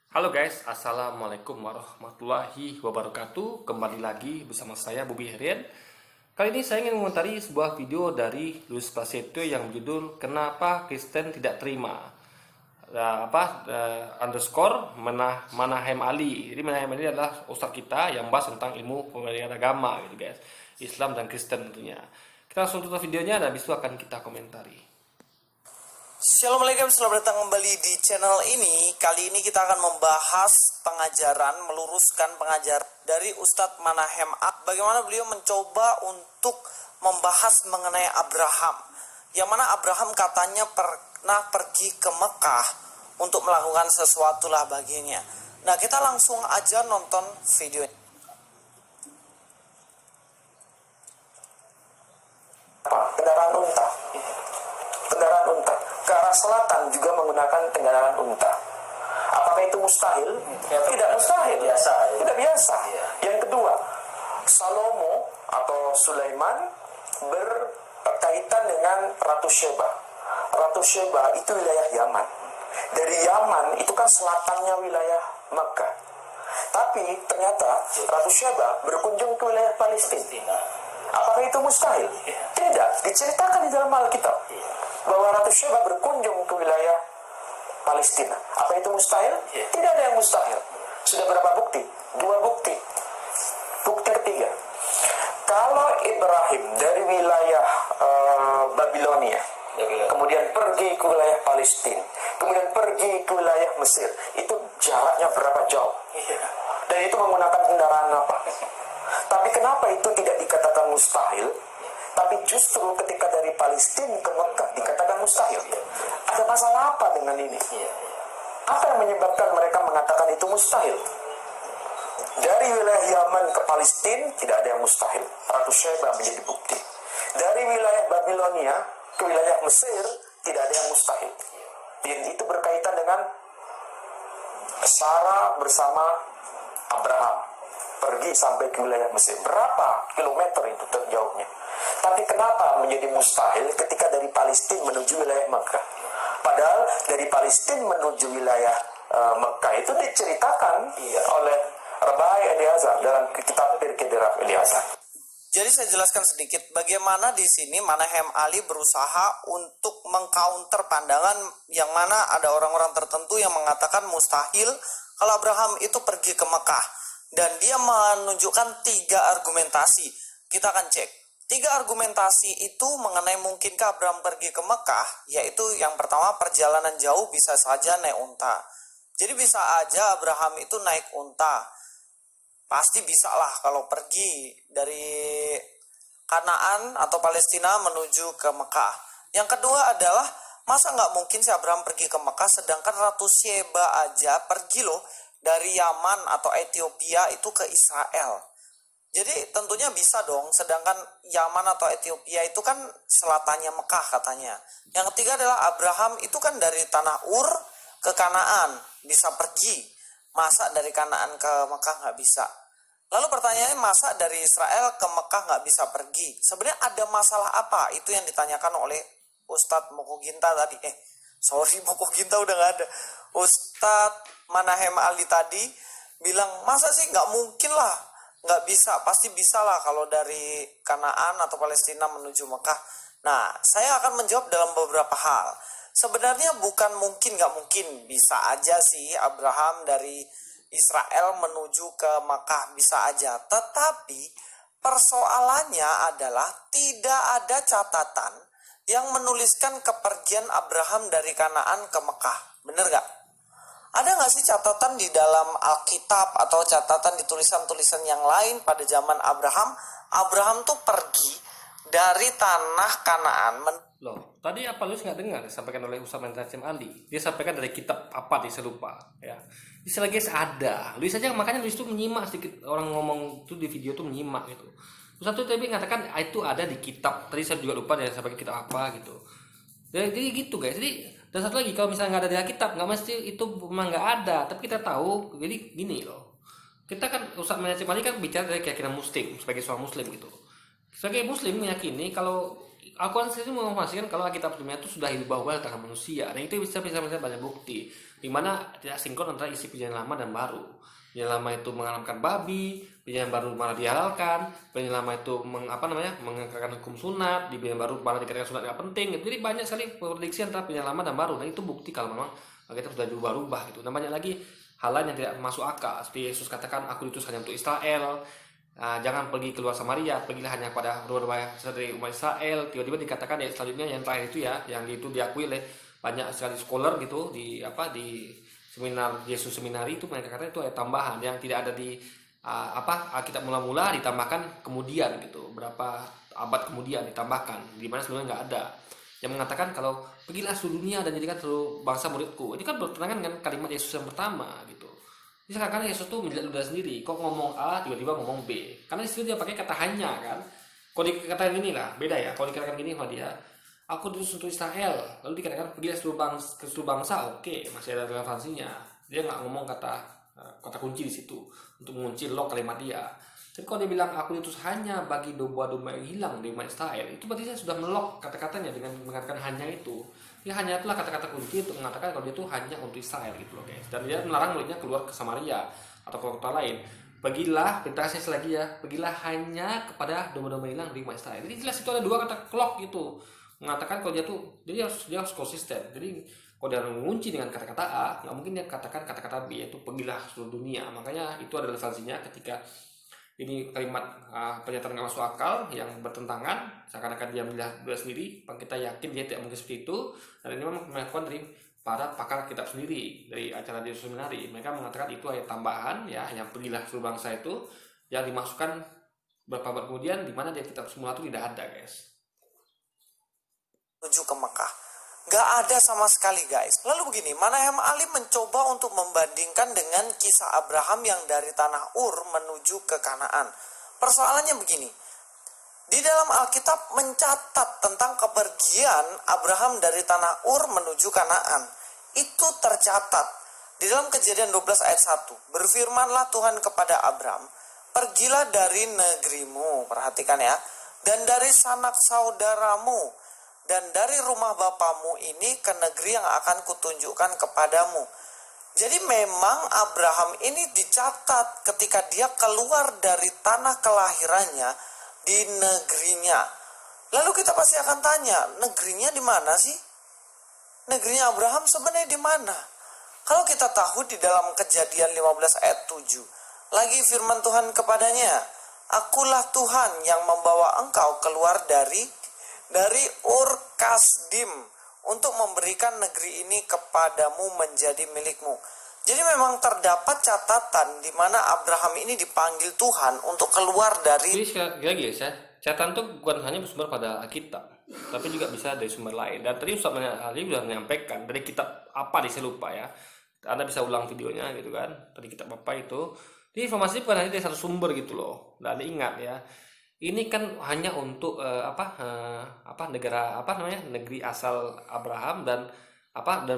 Halo guys, Assalamualaikum warahmatullahi wabarakatuh. Kembali lagi bersama saya Bobi Herian. Kali ini saya ingin mengomentari sebuah video dari Luis Prasetyo yang berjudul Kenapa Kristen Tidak Terima underscore Manahem Ali. Jadi Manahem Ali adalah ustadz kita yang bahas tentang ilmu pembelajaran agama gitu guys, Islam dan Kristen tentunya. Kita langsung tutup videonya dan habis itu akan kita komentari. Assalamualaikum, selamat datang kembali di channel ini. Kali ini kita akan membahas pengajaran, meluruskan pengajar dari Ustadz Manahem A. Bagaimana beliau mencoba untuk membahas mengenai Abraham. Yang mana Abraham katanya pernah pergi ke Mekah untuk melakukan sesuatu lah baginya. Nah, kita langsung aja nonton video ini. Kendaraan unta. Kendaraan unta. Ke arah selatan juga menggunakan kendaraan unta. Apakah itu mustahil? Tidak mustahil. Biasa, ya. Tidak biasa. Yang kedua, Salomo atau Sulaiman berkaitan dengan Ratu Sheba. Ratu Sheba itu wilayah Yaman. Dari Yaman itu kan selatannya wilayah Makkah. Tapi ternyata Ratu Sheba berkunjung ke wilayah Palestina. Apakah itu mustahil? Tidak. Diceritakan di dalam Alkitab bahwa Ratu Sheba berkunjung ke wilayah Palestina. Apa itu mustahil? Tidak ada yang mustahil. Sudah berapa bukti? 2 bukti. Bukti ketiga, kalau Ibrahim dari wilayah Babilonia kemudian pergi ke wilayah Palestina, kemudian pergi ke wilayah Mesir, itu jaraknya berapa jauh? Dan itu menggunakan kendaraan apa? Tapi kenapa itu tidak dikatakan mustahil? Tapi justru ketika dari Palestina ke Mekah dikatakan mustahil. Ada masalah apa dengan ini? Apa yang menyebabkan mereka mengatakan itu mustahil? Dari wilayah Yaman ke Palestina tidak ada yang mustahil. Ratu Sheba menjadi bukti. Dari wilayah Babilonia ke wilayah Mesir tidak ada yang mustahil. Dan itu berkaitan dengan Sarah bersama Abraham pergi sampai ke wilayah Mesir. Berapa kilometer itu terjauhnya? Tapi kenapa menjadi mustahil ketika dari Palestina menuju wilayah Mekah? Padahal dari Palestina menuju wilayah Mekah itu diceritakan oleh Rabbi Eliezer dalam kitab Pirkei Deraf Eliezer. Jadi saya jelaskan sedikit bagaimana di sini Manahem Ali berusaha untuk mengcounter pandangan yang mana ada orang-orang tertentu yang mengatakan mustahil kalau Abraham itu pergi ke Mekah. Dan dia menunjukkan 3 argumentasi. Kita akan cek. 3 argumentasi itu mengenai mungkinkah Abraham pergi ke Mekah, yaitu yang pertama perjalanan jauh bisa saja naik unta. Jadi bisa aja Abraham itu naik unta. Pasti bisa lah kalau pergi dari Kanaan atau Palestina menuju ke Mekah. Yang kedua adalah masa nggak mungkin si Abraham pergi ke Mekah sedangkan Ratu Sheba aja pergi loh dari Yaman atau Ethiopia itu ke Israel. Jadi tentunya bisa dong, sedangkan Yaman atau Ethiopia itu kan selatannya Mekah katanya. Yang ketiga adalah Abraham itu kan dari tanah Ur ke Kanaan, bisa pergi. Masa dari Kanaan ke Mekah nggak bisa? Lalu pertanyaannya, masa dari Israel ke Mekah nggak bisa pergi? Sebenarnya ada masalah apa? Itu yang ditanyakan oleh Ustadz Mokoginta tadi. Mokoginta udah nggak ada. Ustadz Manahem Ali tadi bilang, masa sih nggak mungkin lah, nggak bisa, pasti bisa lah kalau dari Kanaan atau Palestina menuju Mekah. Nah, saya akan menjawab dalam beberapa hal. Sebenarnya bukan mungkin nggak mungkin, bisa aja sih Abraham dari Israel menuju ke Mekah, bisa aja. Tetapi persoalannya adalah tidak ada catatan yang menuliskan kepergian Abraham dari Kanaan ke Mekah. Bener gak? Ada gak sih catatan di dalam Alkitab atau catatan di tulisan-tulisan yang lain pada zaman Abraham? Abraham tuh pergi dari tanah Kanaan. Loh, tadi apa lu nggak dengar disampaikan oleh Ustaz Manahem Ali? Dia sampaikan dari kitab apa dia lupa ya. Istilah guys ada. Luis aja makanya Luis tuh menyimak sedikit orang ngomong tuh di video tuh menyimak gitu. Ustaz tuh tadi mengatakan itu ada di kitab. Tadi saya juga lupa dia sampaikan kitab apa gitu. Jadi gitu guys. Jadi dan satu lagi kalau misalnya nggak ada di Alkitab nggak mesti itu memang nggak ada. Tapi kita tahu. Jadi gini loh. Kita kan Ustaz Manahem Ali kan bicara dari keyakinan Muslim sebagai seorang Muslim gitu. Sebagai Muslim meyakini kalau Al-Quran sendiri menginformasikan kalau Alkitab sebelumnya itu sudah hidup bahwa tangan manusia, dan itu bisa banyak bukti di mana tidak sinkron antara isi perjanjian lama dan baru. Perjanjian lama itu mengalamkan babi, perjanjian baru malah dihalalkan, perjanjian lama itu mengangkat hukum sunat, di perjanjian baru malah dikatakan sunat nggak penting. Jadi banyak sekali prediksi antara perjanjian lama dan baru, dan itu bukti kalau memang Alkitab sudah berubah gitu. Dan banyak lagi hal lain yang tidak masuk akal, seperti Yesus katakan, aku diutus hanya untuk Israel. Jangan pergi keluar Samaria, pergilah hanya pada rumah dari umat Israel. Tiba-tiba dikatakan ya selanjutnya yang terakhir itu ya, yang itu diakui oleh banyak sekali scholar gitu di seminar Yesus seminari itu, mereka kata itu ayat tambahan yang tidak ada di Alkitab mula-mula, ditambahkan kemudian gitu, berapa abad kemudian ditambahkan, di mana sebelumnya nggak ada, yang mengatakan kalau pergilah seluruh dunia dan jadikan seluruh bangsa muridku. Ini kan bertentangan dengan kalimat Yesus yang pertama gitu. Jadi seakan-akan Yesus tuh menjelaskan udah sendiri, kok ngomong A tiba-tiba ngomong B, karena di situ dia pakai kata hanya kan. Kalau dikatakan gini lah, beda ya. Kalau dikatakan gini sama dia, aku diutus untuk Israel, lalu dikatakan pergilah ke seluruh bangsa, oke, masih ada relevansinya. Dia nggak ngomong kata kunci di situ untuk mengunci lock kalimat dia. Tapi kalau dia bilang aku diutus hanya bagi domba-domba yang hilang di umat Israel, itu berarti saya sudah melok kata-katanya dengan mengatakan hanya itu. Ya hanya itulah kata-kata kunci untuk mengatakan kalau dia itu hanya untuk Israel gitu loh guys. Dan dia melarang muridnya keluar ke Samaria atau ke kota lain. Pergilah, perintahnya lagi ya, pergilah hanya kepada domba-domba hilang di umat Israel. Jadi jelas itu ada dua kata clock gitu. Mengatakan kalau dia harus konsisten. Jadi kalau dia mengunci dengan kata-kata A, nggak mungkin dia katakan kata-kata B, yaitu pergilah seluruh dunia. Makanya itu adalah relevansinya ketika ini kalimat pernyataan nggak masuk akal yang bertentangan, seakan-akan dia melihat dia sendiri, kita yakin dia tidak mungkin seperti itu. Dan ini memang melakukan dari para pakar kitab sendiri dari acara di seminari. Mereka mengatakan itu ayat tambahan ya, yang pergilah seluruh bangsa itu yang dimasukkan beberapa abad kemudian, di mana di kitab semula itu tidak ada guys. Menuju ke Mekah. Gak ada sama sekali guys. Lalu begini, Manahem Ali mencoba untuk membandingkan dengan kisah Abraham yang dari tanah Ur menuju ke Kanaan. Persoalannya begini, di dalam Alkitab mencatat tentang kepergian Abraham dari tanah Ur menuju Kanaan. Itu tercatat di dalam Kejadian 12 ayat 1. Berfirmanlah Tuhan kepada Abraham, pergilah dari negerimu, perhatikan ya, dan dari sanak saudaramu, dan dari rumah bapamu ini ke negeri yang akan kutunjukkan kepadamu. Jadi memang Abraham ini dicatat ketika dia keluar dari tanah kelahirannya di negerinya. Lalu kita pasti akan tanya, negerinya di mana sih? Negerinya Abraham sebenarnya di mana? Kalau kita tahu di dalam Kejadian 15 ayat 7, lagi firman Tuhan kepadanya, akulah Tuhan yang membawa engkau keluar dari Ur Kasdim untuk memberikan negeri ini kepadamu menjadi milikmu. Jadi memang terdapat catatan di mana Abraham ini dipanggil Tuhan untuk keluar dari. Jadi sekali lagi ya, catatan itu bukan hanya bersumber pada Alkitab, tapi juga bisa dari sumber lain. Dan tadi Ustaz Ali sudah menyampaikan dari kitab apa saya lupa ya. Anda bisa ulang videonya gitu kan. Tadi kitab apa itu. Jadi informasi bukan hanya dari satu sumber gitu loh. Dan ingat ya, ini kan hanya untuk negeri asal Abraham dan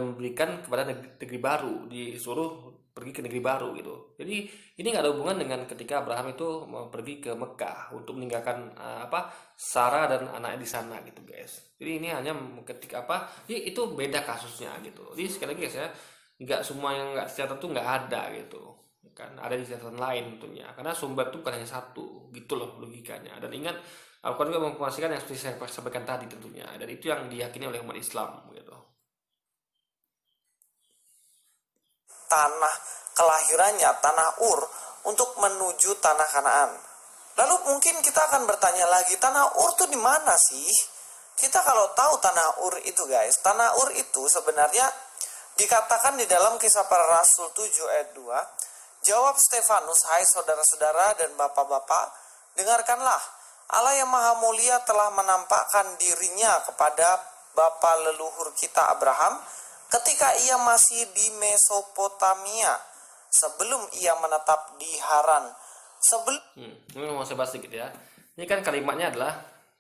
memberikan kepada negeri baru, disuruh pergi ke negeri baru gitu. Jadi ini nggak ada hubungan dengan ketika Abraham itu mau pergi ke Mekah untuk meninggalkan Sarah dan anaknya di sana gitu guys. Jadi ini hanya ketika itu beda kasusnya gitu. Jadi sekali lagi guys ya, nggak semua yang nggak tercatat tuh nggak ada gitu kan, ada di catatan lain tentunya, karena sumber itu bukan hanya satu gitu loh logikanya. Dan ingat, Al-Quran juga menginformasikan yang seperti saya sampaikan tadi tentunya, dan itu yang diyakini oleh umat Islam gitu. Tanah kelahirannya, tanah Ur, untuk menuju tanah Kanaan. Lalu mungkin kita akan bertanya lagi, tanah Ur itu di mana sih? Kita kalau tahu tanah Ur itu guys, tanah Ur itu sebenarnya dikatakan di dalam Kisah Para Rasul 7 ayat 2, jawab Stefanus, hai saudara-saudara dan bapak-bapak, dengarkanlah, Allah yang maha mulia telah menampakkan dirinya kepada bapa leluhur kita Abraham ketika ia masih di Mesopotamia, sebelum ia menetap di Haran. Ini mau saya bahas sedikit ya. Ini kan kalimatnya adalah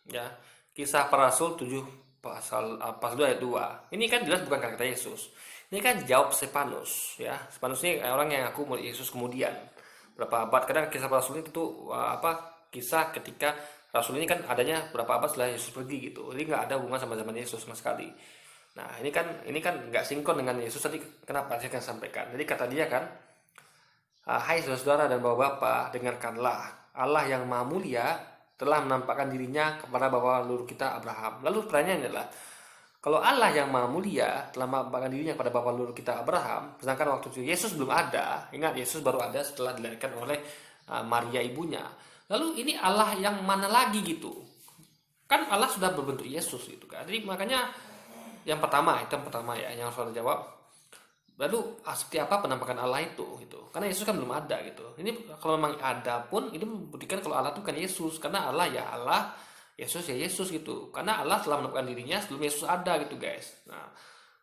ya, Kisah Para Rasul 7 pasal 2 ayat 2. Ini kan jelas bukan kata Yesus. Ini kan jawab Stefanus ya. Stefanus ini orang yang ngaku murid Yesus kemudian berapa abad. Kadang Kisah Para Rasul itu kisah ketika Rasul ini kan adanya berapa abad setelah Yesus pergi gitu. Jadi nggak ada hubungan sama zaman Yesus sama sekali. Nah, ini kan nggak sinkron dengan Yesus tadi, kenapa saya akan sampaikan. Jadi kata dia kan, hai saudara dan bapak-bapak, dengarkanlah. Allah yang Maha Mulia telah menampakkan dirinya kepada bapa leluhur kita Abraham. Lalu pertanyaannya adalah, kalau Allah yang Maha Mulia telah menampakkan dirinya kepada bapa leluhur kita Abraham, sedangkan waktu itu Yesus belum ada, ingat Yesus baru ada setelah dilahirkan oleh Maria ibunya. Lalu ini Allah yang mana lagi gitu? Kan Allah sudah berbentuk Yesus gitu kan. Jadi makanya itu yang pertama ya, yang harus jawab. Lalu seperti apa penampakan Allah itu gitu? Karena Yesus kan belum ada gitu. Ini kalau memang ada pun ini membuktikan kalau Allah itu kan Yesus, karena Allah ya Allah, Yesus ya Yesus gitu. Karena Allah telah menampakkan dirinya sebelum Yesus ada gitu guys. Nah,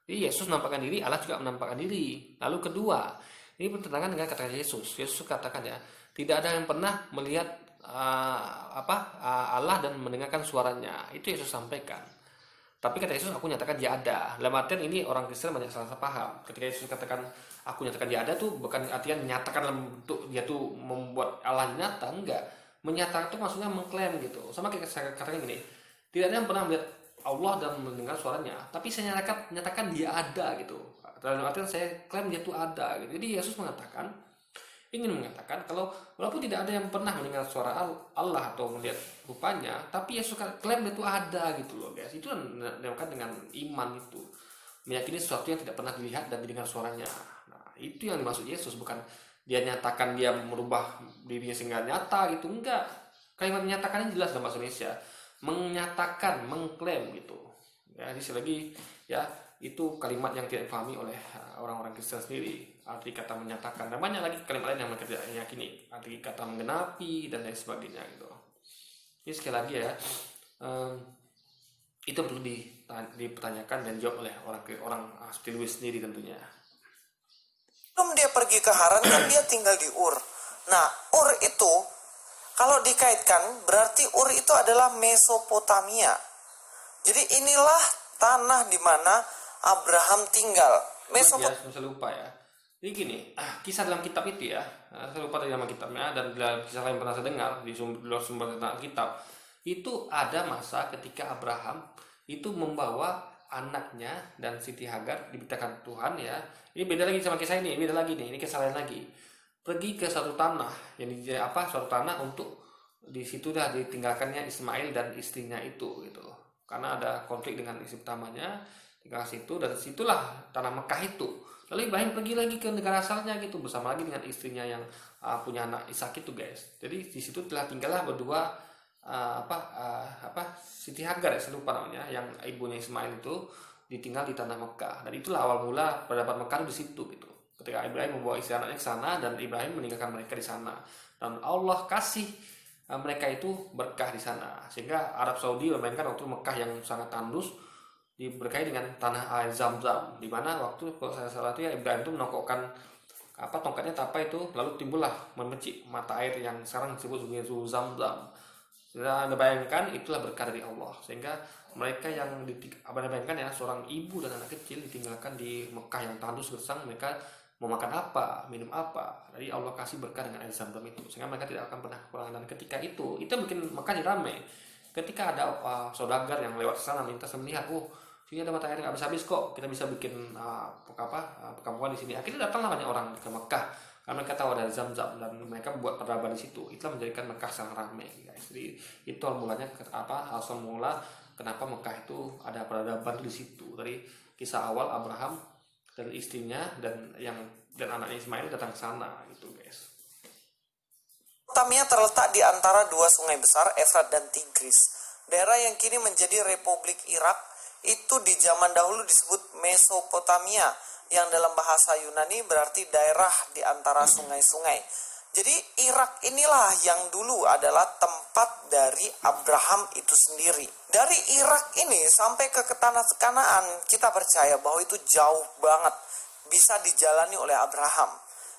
jadi Yesus menampakkan diri, Allah juga menampakkan diri. Lalu kedua, ini bertentangan dengan kata Yesus. Yesus katakan ya, tidak ada yang pernah melihat Allah dan mendengarkan suaranya. Itu Yesus sampaikan. Tapi kata Yesus, aku nyatakan dia ada. Dalam artian ini orang Kristen banyak salah paham. Ketika Yesus katakan aku nyatakan dia ada tuh bukan artian menyatakan dalam bentuk dia tuh membuat Allah nyata, enggak. Menyatakan itu maksudnya mengklaim gitu. Sama kayak saya katakan gini, tidak ada yang pernah melihat Allah dan mendengar suaranya, tapi saya nyatakan dia ada gitu. Dalam artian saya klaim dia tuh ada gitu. Jadi Yesus ingin mengatakan kalau walaupun tidak ada yang pernah mendengar suara Allah atau melihat rupanya, tapi Yesus klaim itu ada gitu loh guys. Itu dinamakan dengan iman itu, meyakini sesuatu yang tidak pernah dilihat dan didengar suaranya. Nah, itu yang dimaksud Yesus, bukan dia nyatakan dia merubah dirinya sehingga nyata gitu, enggak. Kalimat menyatakan ini jelas dalam bahasa Indonesia, menyatakan, mengklaim gitu. Ya, di sini lagi ya, itu kalimat yang tidak dipahami oleh orang-orang Kristen sendiri. Arti kata menyatakan, dan banyak lagi kalimat lain yang mereka tidak yakini, arti kata menggenapi dan lain sebagainya gitu. Ini sekali lagi ya, itu perlu dipertanyakan dan dijawab oleh orang seperti Louis sendiri tentunya. Sebelum dia pergi ke Haran kan dia tinggal di Ur. Nah, Ur itu kalau dikaitkan berarti Ur itu adalah Mesopotamia. Jadi inilah tanah di mana Abraham tinggal. Saya lupa ya. Jadi gini, kisah dalam kitab itu ya, saya lupa tadi nama kitabnya, dan kisah lain pernah saya dengar di luar sumber tentang kitab, itu ada masa ketika Abraham itu membawa anaknya dan Siti Hagar diberikan Tuhan ya. Ini beda lagi sama kisah ini beda lagi nih, ini kisah lain lagi. Pergi ke suatu tanah, suatu tanah untuk di situ dah ditinggalkannya Ismail dan istrinya itu gitu. Karena ada konflik dengan istri pertamanya, tinggal situ, dan situlah tanah Mekah itu. Lalu Ibrahim pergi lagi ke negara asalnya gitu, bersama lagi dengan istrinya yang punya anak Ishak itu guys. Jadi di situ telah tinggallah berdua Siti Hagar ya, saya lupa namanya, yang ibunya Ismail itu ditinggal di tanah Mekah. Dan itulah awal mula peradaban Mekah di situ gitu. Ketika Ibrahim membawa istri anaknya ke sana dan Ibrahim meninggalkan mereka di sana. Dan Allah kasih mereka itu berkah di sana. Sehingga Arab Saudi memainkan waktu Mekah yang sangat tandus diberkahi dengan tanah air Zam-Zam, di mana waktu kalau saya salah itu ya Ibrahim itu menokokkan tongkatnya apa itu, lalu timbullah memercik mata air yang sekarang disebut sebagai Zam-Zam. Sudah Anda bayangkan itulah berkah dari Allah, sehingga mereka yang bayangkan ya, seorang ibu dan anak kecil ditinggalkan di Mekah yang tandus gersang, mereka mau makan apa, minum apa. Jadi Allah kasih berkah dengan air Zam-Zam itu, sehingga mereka tidak akan pernah kekurangan. Dan ketika itu bikin Mekah jadi ramai. Ketika ada saudagar yang lewat sana minta melihat, sini ada mata air nggak habis-habis kok, kita bisa bikin perkampungan di sini. Akhirnya datanglah banyak orang ke Mekah karena mereka tahu ada Zam-Zam dan mereka buat peradaban di situ. Itulah menjadikan Mekah sangat ramai guys. Jadi itu mulanya asal mula kenapa Mekah itu ada peradaban di situ. Dari kisah awal Abraham dan istrinya dan anaknya Ismail datang ke sana gitu guys. Mesopotamia terletak di antara dua sungai besar, Efrat dan Tigris. Daerah yang kini menjadi Republik Irak itu di zaman dahulu disebut Mesopotamia, yang dalam bahasa Yunani berarti daerah di antara sungai-sungai. Jadi Irak inilah yang dulu adalah tempat dari Abraham itu sendiri. Dari Irak ini sampai ke tanah Kanaan, kita percaya bahwa itu jauh banget, bisa dijalani oleh Abraham.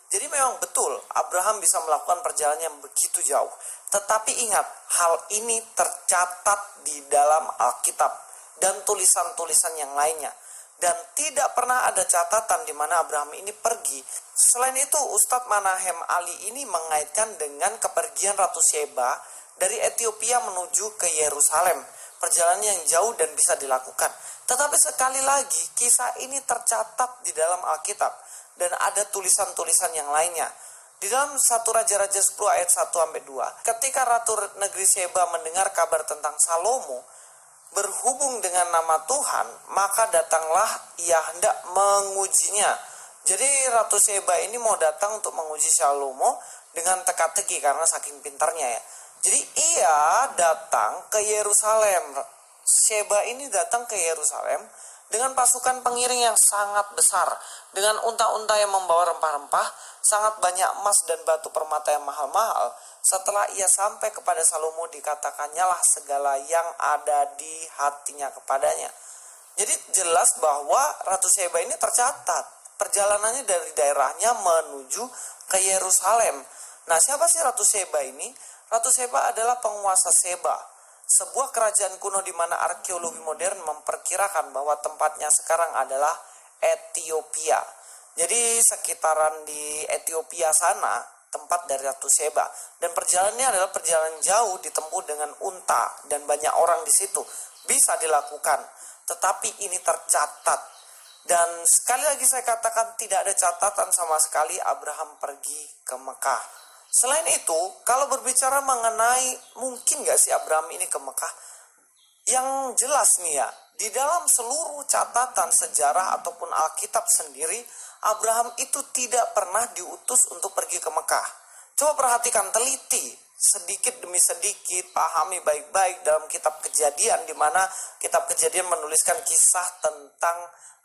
Jadi memang betul Abraham bisa melakukan perjalanan yang begitu jauh. Tetapi ingat, hal ini tercatat di dalam Alkitab dan tulisan-tulisan yang lainnya. Dan tidak pernah ada catatan di mana Abraham ini pergi. Selain itu, Ustadz Manahem Ali ini mengaitkan dengan kepergian Ratu Sheba dari Ethiopia menuju ke Yerusalem. Perjalanan yang jauh dan bisa dilakukan. Tetapi sekali lagi, kisah ini tercatat di dalam Alkitab dan ada tulisan-tulisan yang lainnya. Di dalam 1 Raja-Raja 10 ayat 1-2, ketika Ratu Negeri Seba mendengar kabar tentang Salomo berhubung dengan nama Tuhan, maka datanglah ia hendak mengujinya. Jadi Ratu Seba ini mau datang untuk menguji Salomo dengan teka-teki karena saking pintarnya ya. Jadi ia datang ke Yerusalem. Seba ini datang ke Yerusalem dengan pasukan pengiring yang sangat besar, dengan unta-unta yang membawa rempah-rempah, sangat banyak emas dan batu permata yang mahal-mahal. Setelah ia sampai kepada Salomo, dikatakannya lah segala yang ada di hatinya kepadanya. Jadi jelas bahwa Ratu Seba ini tercatat perjalanannya dari daerahnya menuju ke Yerusalem. Nah, siapa sih Ratu Seba ini? Ratu Seba adalah penguasa Seba, sebuah kerajaan kuno di mana arkeologi modern memperkirakan bahwa tempatnya sekarang adalah Ethiopia. Jadi sekitaran di Ethiopia sana tempat dari Ratu Seba, dan perjalanannya adalah perjalanan jauh ditempuh dengan unta dan banyak orang di situ. Bisa dilakukan, tetapi ini tercatat. Dan sekali lagi saya katakan tidak ada catatan sama sekali Abraham pergi ke Mekah. Selain itu, kalau berbicara mengenai mungkin gak sih Abraham ini ke Mekah, yang jelas nih ya, di dalam seluruh catatan sejarah ataupun Alkitab sendiri, Abraham itu tidak pernah diutus untuk pergi ke Mekah. Coba perhatikan, teliti, sedikit demi sedikit, pahami baik-baik dalam kitab Kejadian, di mana kitab Kejadian menuliskan kisah tentang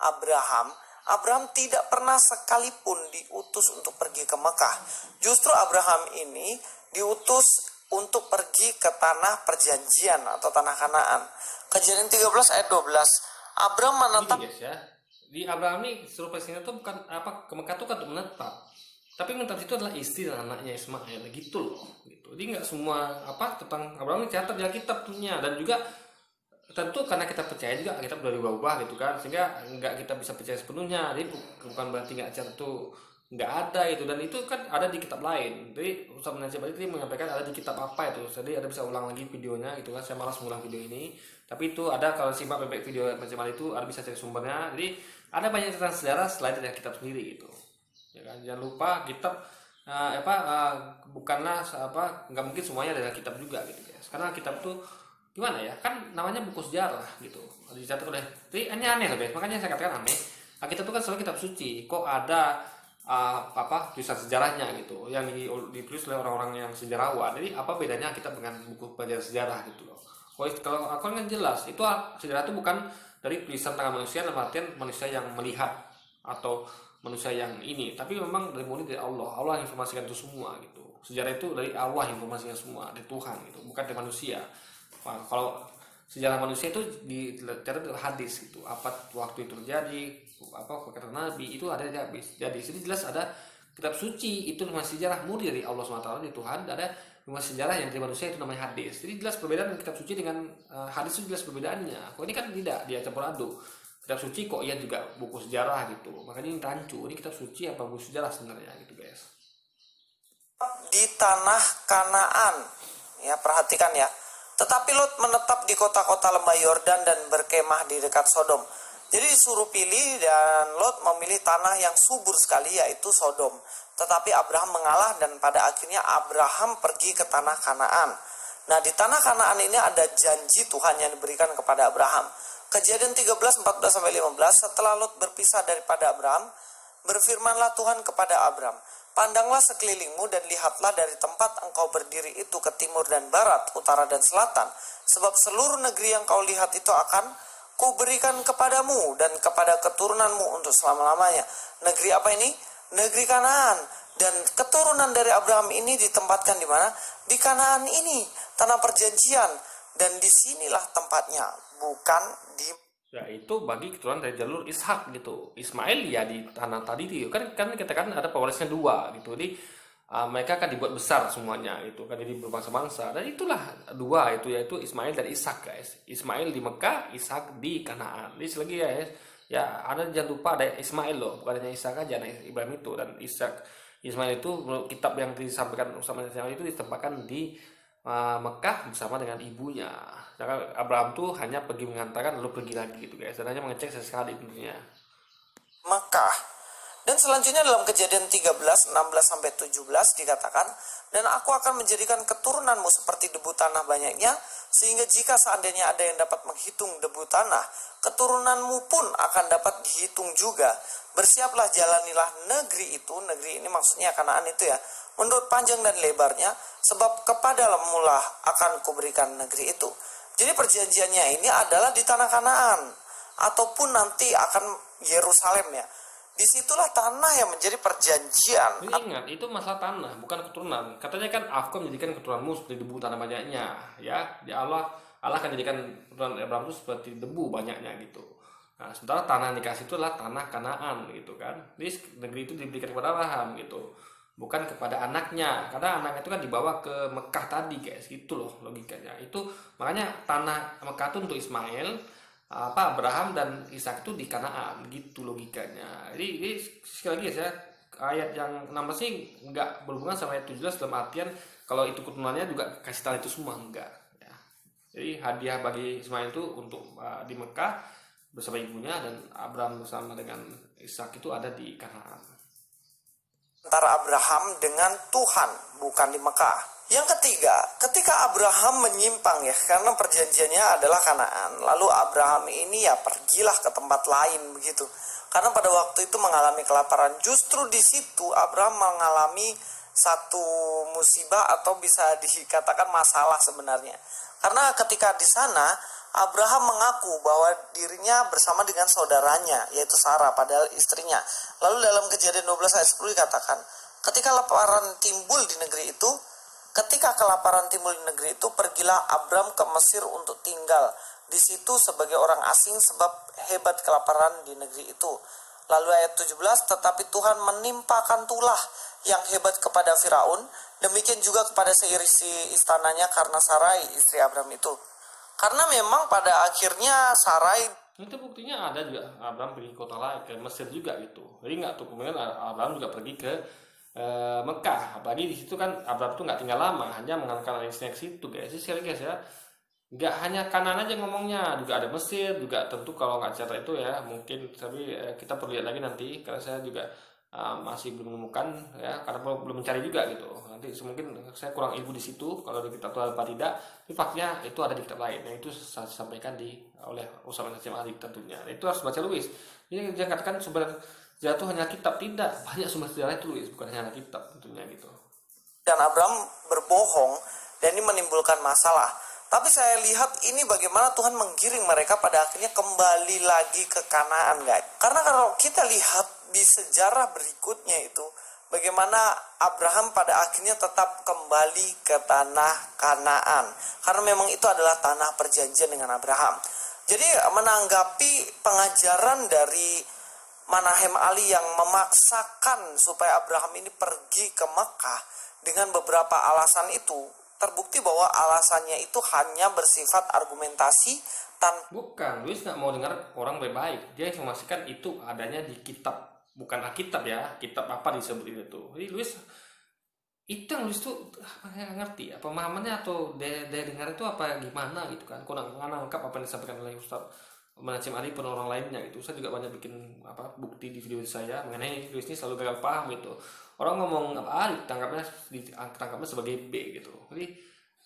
Abraham. Abraham tidak pernah sekalipun diutus untuk pergi ke Mekah. Justru Abraham ini diutus untuk pergi ke tanah perjanjian atau tanah Kanaan. Kejadian 13 ayat 12. Abraham menetap. Gini guys ya, di Abraham ini suruh presiden itu bukan apa ke Mekah itu kan untuk menetap. Tapi menetap itu adalah istri dan anaknya Ismail gitu loh. Gitu. Jadi nggak semua apa tentang Abraham ini catat di Alkitab punya, dan juga tentu karena kita percaya juga kita udah diubah gitu kan, sehingga nggak kita bisa percaya sepenuhnya. Jadi bukan berarti nggak catat itu nggak ada itu, dan itu kan ada di kitab lain. Jadi Ustaz Najib tadi menyampaikan ada di kitab apa itu, jadi ada bisa ulang lagi videonya gitu kan. Saya malas mengulang video ini, tapi itu ada, kalau simak bebek video macam itu ada, bisa cari sumbernya. Jadi ada banyak catatan sejarah selain dari kitab sendiri gitu ya kan. Jangan lupa kitab bukanlah nggak mungkin semuanya dari kitab juga gitu guys, karena kitab tuh gimana ya, kan namanya buku sejarah gitu, dicatat oleh. Jadi ini aneh loh guys, makanya saya katakan aneh. Kita tuh kan selalu kitab suci, kok ada tulisan sejarahnya gitu yang ditulis oleh orang-orang yang sejarawan. Jadi apa bedanya kita dengan buku pelajaran sejarah gitu loh. Kalau aku kan jelas itu sejarah itu bukan dari tulisan tangan manusia, dalam artian manusia yang melihat atau manusia yang ini, tapi memang dari murni dari Allah. Allah yang informasikan itu semua gitu. Sejarah itu dari Allah informasinya semua, dari Tuhan gitu, bukan dari manusia. Nah, kalau sejarah manusia itu dicatat dalam hadis gitu, apa waktu itu terjadi, apa kata Nabi itu ada di hadis. Jadi jelas ada kitab suci itu masih sejarah murni dari Allah SWT, dari Tuhan. Ada masih sejarah yang dari manusia itu namanya hadis. Jadi jelas perbedaan kitab suci dengan hadis itu jelas perbedaannya. Kok ini kan tidak, dia campur aduk. Kitab suci kok iya juga buku sejarah gitu. Makanya ini rancu, ini kitab suci apa buku sejarah sebenarnya gitu guys. Di tanah Kanaan, ya perhatikan ya. Tetapi Lot menetap di kota-kota lembah Yordan dan berkemah di dekat Sodom. Jadi disuruh pilih, dan Lot memilih tanah yang subur sekali, yaitu Sodom. Tetapi Abraham mengalah, dan pada akhirnya Abraham pergi ke tanah Kanaan. Nah, di tanah Kanaan ini ada janji Tuhan yang diberikan kepada Abraham. Kejadian 13, 14-15, setelah Lot berpisah daripada Abraham, berfirmanlah Tuhan kepada Abraham, pandanglah sekelilingmu dan lihatlah dari tempat engkau berdiri itu ke timur dan barat, utara dan selatan. Sebab seluruh negeri yang kau lihat itu akan kuberikan kepadamu dan kepada keturunanmu untuk selama-lamanya. Negeri apa ini? Negeri Kanaan. Dan keturunan dari Abraham ini ditempatkan di mana? Di Kanaan ini, tanah perjanjian. Dan disinilah tempatnya, bukan di... Ya itu bagi keturunan dari jalur Ishak gitu. Ismail ya di tanah tadi itu kan kita kan ada pewarisnya dua gitu. Jadi mereka akan dibuat besar semuanya gitu kan, jadi berbangsa-bangsa. Dan itulah dua itu, yaitu Ismail dan Ishak guys. Ismail di Mekah, Ishak di Kanaan. Jadi selagi ya, ya ada, jangan lupa ada Ismail loh, bukan hanya Ishak aja, ada Ibrahim itu dan Ishak. Ismail itu kitab yang disampaikan Ustaz itu ditempatkan di Mekah bersama dengan ibunya. Sedangkan Abraham tuh hanya pergi mengantarkan lalu pergi lagi gitu guys. Dan hanya mengecek sesekali tentunya. Mekah. Dan selanjutnya dalam Kejadian 13, 16 sampai 17 dikatakan, "Dan aku akan menjadikan keturunanmu seperti debu tanah banyaknya, sehingga jika seandainya ada yang dapat menghitung debu tanah, keturunanmu pun akan dapat dihitung juga. Bersiaplah, jalanilah negeri itu," negeri ini maksudnya Kanaan itu ya, "menurut panjang dan lebarnya, sebab kepadamu lah akan kuberikan negeri itu." Jadi perjanjiannya ini adalah di tanah Kanaan, ataupun nanti akan Yerusalem ya. Disitulah tanah yang menjadi perjanjian. Jadi ingat, itu masalah tanah, bukan keturunan. Katanya kan, aku menjadikan keturunanmu seperti debu tanah banyaknya. Ya Allah akan jadikan keturunan Abraham itu seperti debu banyaknya gitu. Nah, sementara tanah yang dikasih itu adalah tanah Kanaan gitu kan. Jadi negeri itu diberikan kepada Abraham gitu. Bukan kepada anaknya. Karena anaknya itu kan dibawa ke Mekah tadi guys. Gitu loh logikanya. Itu makanya tanah Mekah itu untuk Ismail, Abraham dan Ishak itu di Kanaan gitu logikanya. Jadi sekali lagi ya, ayat yang 16 sih nggak berhubungan sama ayat 17 dalam artian kalau itu keturunannya juga kasih tanah itu semua enggak ya. Jadi hadiah bagi Ismail itu untuk di Mekah bersama ibunya, dan Abraham bersama dengan Ishak itu ada di Kanaan. Antara Abraham dengan Tuhan, bukan di Mekah. Yang ketiga, ketika Abraham menyimpang ya, karena perjanjiannya adalah Kanaan, lalu Abraham ini ya pergilah ke tempat lain begitu. Karena pada waktu itu mengalami kelaparan. Justru di situ Abraham mengalami satu musibah atau bisa dikatakan masalah sebenarnya. Karena ketika di sana Abraham mengaku bahwa dirinya bersama dengan saudaranya, yaitu Sarah, padahal istrinya. Lalu dalam Kejadian 12 ayat 10 dikatakan, ketika kelaparan timbul di negeri itu, pergilah Abram ke Mesir untuk tinggal di situ sebagai orang asing sebab hebat kelaparan di negeri itu. Lalu ayat 17, tetapi Tuhan menimpakan tulah yang hebat kepada Firaun, demikian juga kepada seisi istananya karena Sarai istri Abram itu. Karena memang pada akhirnya Sarai, Itu buktinya ada juga Abraham pergi ke kota lain, ke Mesir juga gitu. Jadi nggak tuh, kemudian Abraham juga pergi ke Mekah. Apalagi di situ kan Abraham tuh nggak tinggal lama, hanya mengantarkan istrinya ke situ guys. Jadi sekali guys ya, nggak hanya Kanan aja ngomongnya, juga ada Mesir juga. Tentu kalau nggak cerita itu ya mungkin, tapi kita perlu lihat lagi nanti, karena saya juga masih belum menemukan ya, karena belum mencari juga gitu. Nanti mungkin saya kurang ilmu di situ kalau di kitab Tuhan apa tidak, tapi faktanya itu ada di kitab lain. Nah, itu saya sampaikan oleh Usama Nazim Ali tentunya. Nah, itu harus baca Luis. Ini jangan katakan sumber sejarah itu hanya kitab, tidak, banyak sumber sejarah itu Luis, bukan hanya kitab tentunya gitu. dan Abram berbohong, dan ini menimbulkan masalah. Tapi saya lihat ini bagaimana Tuhan menggiring mereka pada akhirnya kembali lagi ke Kanaan, guys. Karena kalau kita lihat di sejarah berikutnya itu, bagaimana Abraham pada akhirnya tetap kembali ke tanah Kanaan. Karena memang itu adalah tanah perjanjian dengan Abraham. Jadi menanggapi pengajaran dari Manahem Ali yang memaksakan supaya Abraham ini pergi ke Mekah dengan beberapa alasan itu, terbukti bahwa alasannya itu hanya bersifat argumentasi Bukan, Luis nggak mau dengar orang baik-baik. Dia informasikan itu adanya di kitab, bukan Alkitab ya. Kitab apa disebut itu. Jadi Luis, itu yang Luis tuh apa, saya nggak ngerti. Apa pemahamannya atau dia dengar itu apa gimana gitu kan. Kok nggak nangkap apa yang disampaikan oleh Ustaz Manacim Ali pun orang lainnya gitu. Saya juga banyak bikin bukti di video saya mengenai Luis ini selalu gagal paham gitu. Orang ngomong A ditangkapnya sebagai B gitu. Jadi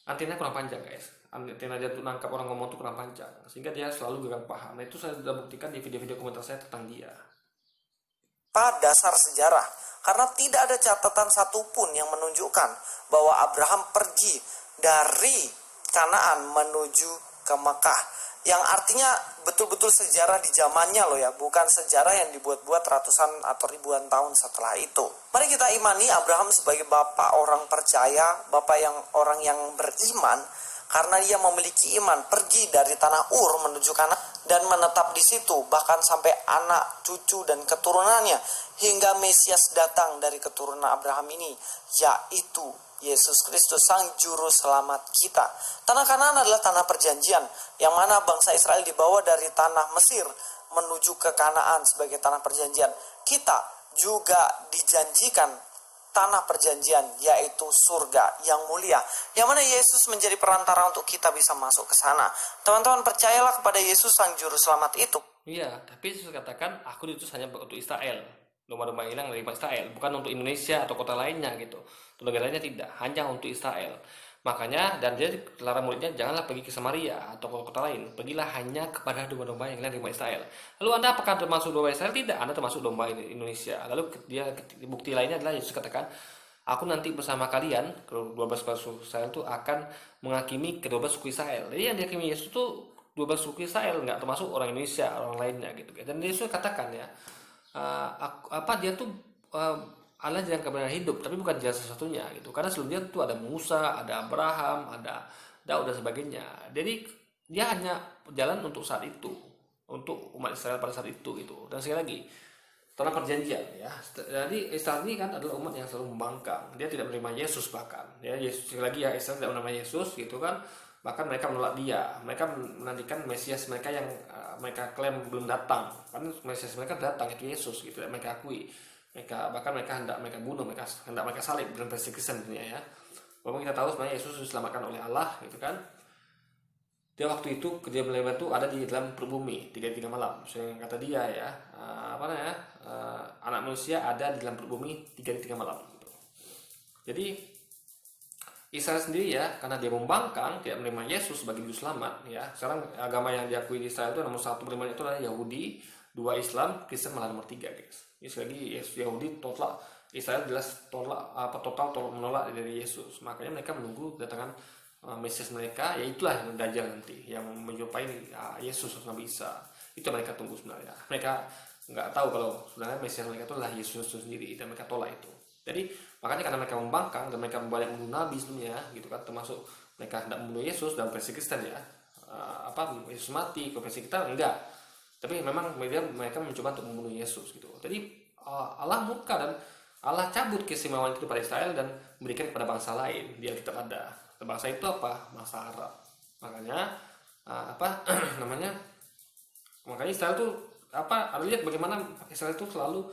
antena kurang panjang guys. Antena dia untuk nangkap orang ngomong tuh kurang panjang, sehingga dia selalu gagal paham. Nah, itu saya sudah buktikan di video-video komentar saya tentang dia. dasar sejarah. Karena tidak ada catatan satupun yang menunjukkan bahwa Abraham pergi dari Kanaan menuju ke Mekah. Yang artinya betul-betul sejarah di zamannya loh ya, bukan sejarah yang dibuat-buat ratusan atau ribuan tahun setelah itu. Mari kita imani Abraham sebagai bapak orang percaya, orang yang beriman, karena dia memiliki iman, pergi dari tanah Ur menuju Kanaan dan menetap di situ, bahkan sampai anak, cucu dan keturunannya, hingga Mesias datang dari keturunan Abraham ini, yaitu Yesus Kristus, Sang Juru Selamat kita. Tanah Kanaan adalah tanah perjanjian, yang mana bangsa Israel dibawa dari tanah Mesir menuju ke Kanaan sebagai tanah perjanjian. Kita juga dijanjikan tanah perjanjian, yaitu surga yang mulia, yang mana Yesus menjadi perantara untuk kita bisa masuk ke sana. Teman-teman percayalah kepada Yesus Sang Juru Selamat itu. Iya, tapi Yesus katakan, aku diutus hanya untuk Israel. Domba-domba hilang dari Israel, bukan untuk Indonesia atau kota lainnya gitu. Untuk negara lainnya tidak, hanya untuk Israel. Makanya, dan dia larang muridnya, janganlah pergi ke Samaria atau ke kota lain. Pergilah hanya kepada domba-domba yang hilang dari Israel. Lalu Anda apakah termasuk domba Israel? Tidak, Anda termasuk domba Indonesia. Lalu dia bukti lainnya adalah Yesus katakan, aku nanti bersama kalian, 12 suku Israel itu akan menghakimi ke-12 suku Israel. Jadi yang dihakimi Yesus itu 12 suku Israel, nggak termasuk orang Indonesia, orang lainnya gitu. Dan Yesus katakan ya, dia tuh Allah jalan kebenaran hidup, tapi bukan jalan satu-satunya gitu. Karena sebelumnya tuh ada Musa, ada Abraham, ada Daud dan sebagainya. Jadi dia hanya jalan untuk saat itu, untuk umat Israel pada saat itu gitu. Dan sekali lagi, tanah perjanjian ya. Jadi Israel ini kan adalah umat yang selalu membangkang. Dia tidak menerima Yesus bahkan. Ya, Yesus sekali lagi ya, Israel tidak menerima Yesus gitu kan. Bahkan mereka menolak dia. Mereka menantikan Mesias mereka yang mereka klaim belum datang. Karena Mesias mereka datang, itu Yesus gitu. Mereka akui. Bahkan mereka hendak mereka bunuh, hendak mereka salib dengan persecution ya. Walaupun kita tahu sebenarnya Yesus diselamatkan oleh Allah gitu kan. Dia waktu itu kejadian itu ada di dalam perbumi 3 malam. Yang kata dia ya, anak manusia ada di dalam perbumi 3 malam gitu. Jadi Israel sendiri ya, karena dia membangkang, tidak menerima Yesus sebagai juru selamat ya. Sekarang agama yang diakui di Israel itu nomor 1 beriman itu adalah Yahudi, 2 Islam, Kristen malah nomor 3 guys. Jadi sekali lagi Yahudi tolak, Israel jelas total menolak dari Yesus. Makanya mereka menunggu kedatangan Mesias mereka, yaitulah yang Dajjal nanti, yang menyerupai Yesus atau Nabi Isa. Itu mereka tunggu sebenarnya. Mereka nggak tahu kalau sebenarnya Mesias mereka itu adalah Yesus itu sendiri, dan mereka tolak itu. Jadi makanya karena mereka membangkang dan mereka banyak membunuh nabi sebelumnya gitu kan, termasuk mereka hendak membunuh Yesus dalam versi Kristen ya, Yesus mati, ke versi kita enggak, tapi memang mereka mencoba untuk membunuh Yesus gitu. Jadi Allah murka dan Allah cabut keistimewaan itu pada Israel dan memberikan kepada bangsa lain. Di Alkitab ada. Bangsa itu apa? Bangsa Arab. Makanya makanya Israel itu Anda lihat bagaimana Israel itu selalu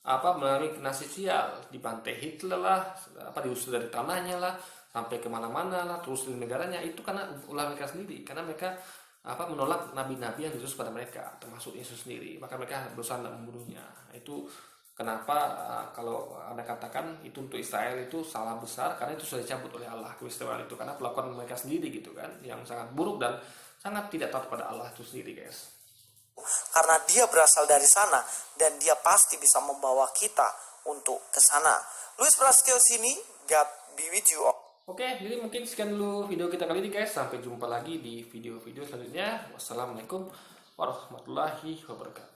melalui kena sosial, dibantai Hitler lah, diusir dari tanahnya lah, sampai kemana-mana lah, terus di negaranya. Itu karena ulah mereka sendiri, karena mereka menolak nabi-nabi yang diutus pada mereka, termasuk Yesus sendiri. Maka mereka berusaha membunuhnya. Itu kenapa kalau Anda katakan itu untuk Israel itu salah besar, karena itu sudah dicabut oleh Allah keistimewaan itu, karena perlakuan mereka sendiri gitu kan, yang sangat buruk dan sangat tidak taat pada Allah itu sendiri guys. Karena dia berasal dari sana dan dia pasti bisa membawa kita untuk ke sana. Luis Prasetyo sini, God be with you all. Oke, jadi mungkin sekian dulu video kita kali ini guys. Sampai jumpa lagi di video-video selanjutnya. Wassalamualaikum warahmatullahi wabarakatuh.